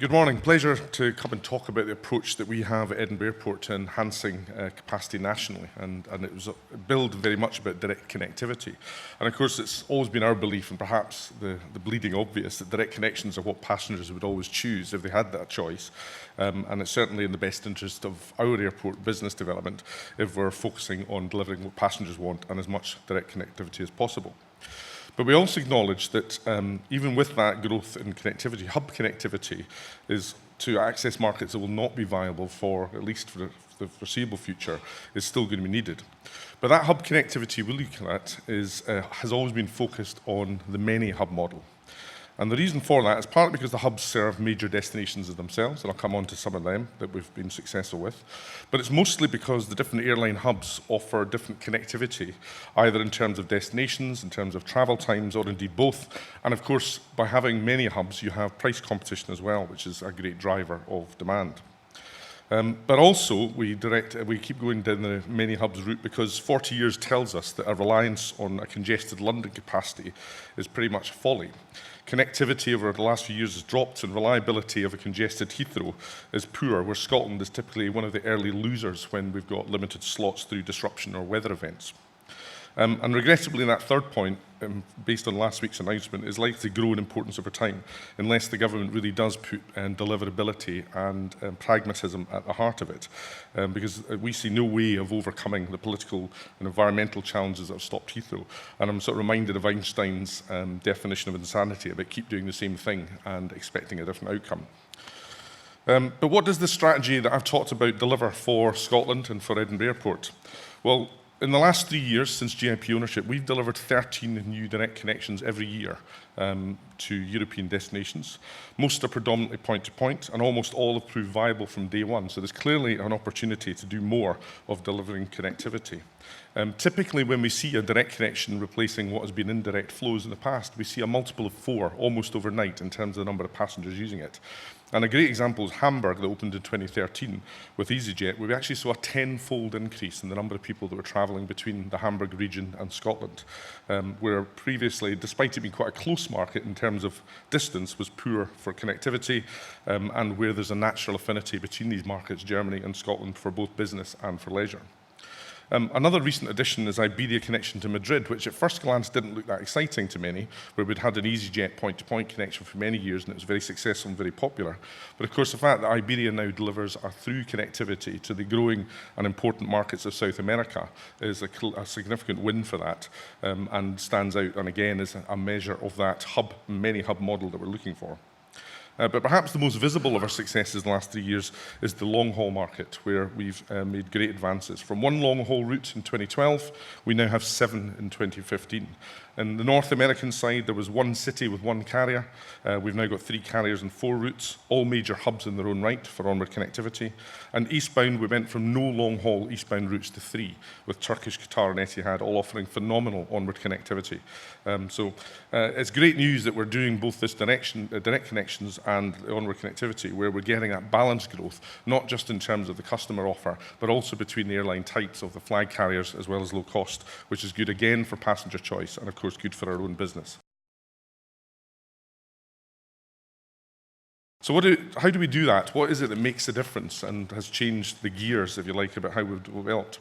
Good morning. Pleasure to come and talk about the approach that we have at Edinburgh Airport to enhancing capacity nationally, and it was built very much about direct connectivity. And of course, it's always been our belief, and perhaps the bleeding obvious, that direct connections are what passengers would always choose if they had that choice. And it's certainly in the best interest of our airport business development if we're focusing on delivering what passengers want and as much direct connectivity as possible. But we also acknowledge that even with that growth in connectivity, hub connectivity is to access markets that will not be viable for, at least for the foreseeable future, is still going to be needed. But that hub connectivity we're looking at has always been focused on the many hub model. And the reason for that is partly because the hubs serve major destinations of themselves, and I'll come on to some of them that we've been successful with. But it's mostly because the different airline hubs offer different connectivity, either in terms of destinations, in terms of travel times, or indeed both. And of course, by having many hubs, you have price competition as well, which is a great driver of demand. But also, we keep going down the many hubs route because 40 years tells us that a reliance on a congested London capacity is pretty much folly. Connectivity over the last few years has dropped, and reliability of a congested Heathrow is poor, where Scotland is typically one of the early losers when we've got limited slots through disruption or weather events. And regrettably, that third point, based on last week's announcement, is likely to grow in importance over time, unless the government really does put deliverability and pragmatism at the heart of it, because we see no way of overcoming the political and environmental challenges that have stopped Heathrow. And I'm sort of reminded of Einstein's definition of insanity, about keep doing the same thing and expecting a different outcome. But what does the strategy that I've talked about deliver for Scotland and for Edinburgh Airport? Well, in the last 3 years since GIP ownership, we've delivered 13 new direct connections every year to European destinations. Most are predominantly point-to-point, and almost all have proved viable from day one. So there's clearly an opportunity to do more of delivering connectivity. Typically, when we see a direct connection replacing what has been indirect flows in the past, we see a multiple of 4 almost overnight in terms of the number of passengers using it. And a great example is Hamburg, that opened in 2013 with EasyJet, where we actually saw a 10-fold increase in the number of people that were travelling between the Hamburg region and Scotland, where previously, despite it being quite a close market in terms of distance, was poor for connectivity, and where there's a natural affinity between these markets, Germany and Scotland, for both business and for leisure. Another recent addition is Iberia connection to Madrid, which at first glance didn't look that exciting to many, where we'd had an EasyJet point-to-point connection for many years, and it was very successful and very popular. But of course, the fact that Iberia now delivers a through connectivity to the growing and important markets of South America is a significant win for that, and stands out, and again, is a measure of that many hub model that we're looking for. But perhaps the most visible of our successes in the last 3 years is the long-haul market, where we've made great advances. From one long-haul route in 2012, we now have 7 in 2015. In the North American side, there was 1 city with 1 carrier. We've now got 3 carriers and 4 routes, all major hubs in their own right for onward connectivity. And eastbound, we went from no long-haul eastbound routes to 3, with Turkish, Qatar and Etihad all offering phenomenal onward connectivity. So it's great news that we're doing both this direct connections and the onward connectivity, where we're getting that balanced growth, not just in terms of the customer offer, but also between the airline types of the flag carriers as well as low cost, which is good again for passenger choice and of course good for our own business. So how do we do that? What is it that makes a difference and has changed the gears, if you like, about how we've developed?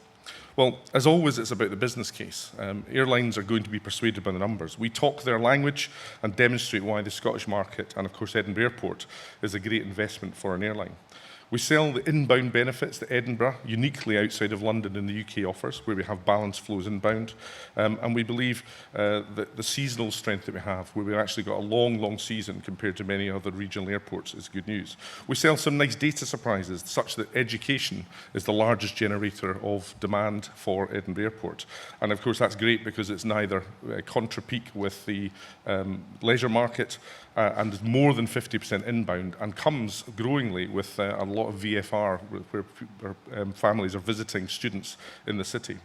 Well, as always, it's about the business case. Airlines are going to be persuaded by the numbers. We talk their language and demonstrate why the Scottish market and, of course, Edinburgh Airport is a great investment for an airline. We sell the inbound benefits that Edinburgh, uniquely outside of London in the UK, offers, where we have balanced flows inbound. And we believe that the seasonal strength that we have, where we've actually got a long season compared to many other regional airports, is good news. We sell some nice data surprises, such that education is the largest generator of demand for Edinburgh Airport. And of course, that's great because it's neither contra-peak with the leisure market, and is more than 50% inbound, and comes growingly with a lot of VFR, where families are visiting students in the city.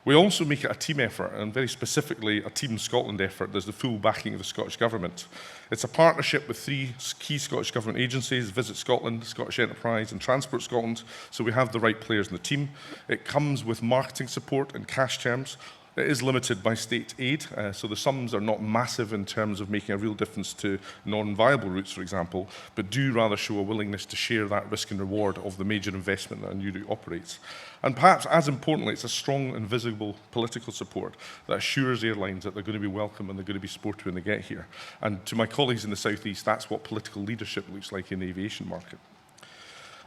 We also make it a team effort, and very specifically a Team Scotland effort. There's the full backing of the Scottish Government. It's a partnership with 3 key Scottish Government agencies: Visit Scotland, Scottish Enterprise and Transport Scotland, so we have the right players in the team. It comes with marketing support and cash terms. It is limited by state aid, so the sums are not massive in terms of making a real difference to non-viable routes, for example, but do rather show a willingness to share that risk and reward of the major investment that a new route operates. And perhaps as importantly, it's a strong and visible political support that assures airlines that they're going to be welcome and they're going to be supported when they get here. And to my colleagues in the South East, that's what political leadership looks like in the aviation market.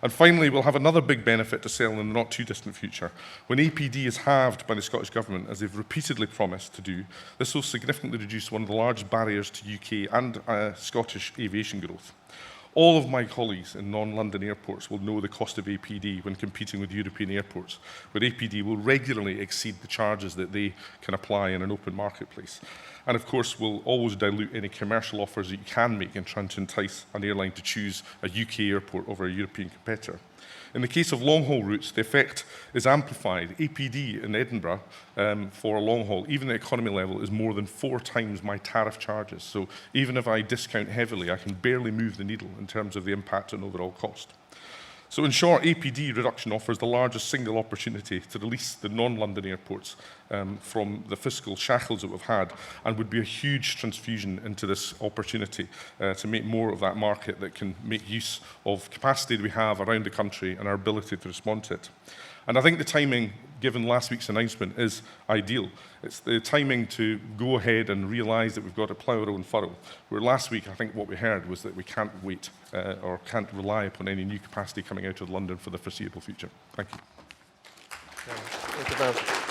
And finally, we'll have another big benefit to sell in the not too distant future. When APD is halved by the Scottish Government, as they've repeatedly promised to do, this will significantly reduce one of the largest barriers to UK and Scottish aviation growth. All of my colleagues in non-London airports will know the cost of APD when competing with European airports, where APD will regularly exceed the charges that they can apply in an open marketplace. And of course, will always dilute any commercial offers that you can make in trying to entice an airline to choose a UK airport over a European competitor. In the case of long-haul routes, the effect is amplified. APD in Edinburgh for a long haul, even at economy level, is more than 4 times my tariff charges. So even if I discount heavily, I can barely move the needle in terms of the impact on overall cost. So in short, APD reduction offers the largest single opportunity to release the non-London airports from the fiscal shackles that we've had, and would be a huge transfusion into this opportunity to make more of that market that can make use of capacity that we have around the country and our ability to respond to it. And I think the timing, given last week's announcement, is ideal. It's the timing to go ahead and realise that we've got to plough our own furrow. Where last week, I think what we heard was that we can't wait or can't rely upon any new capacity coming out of London for the foreseeable future. Thank you. Thank you very much.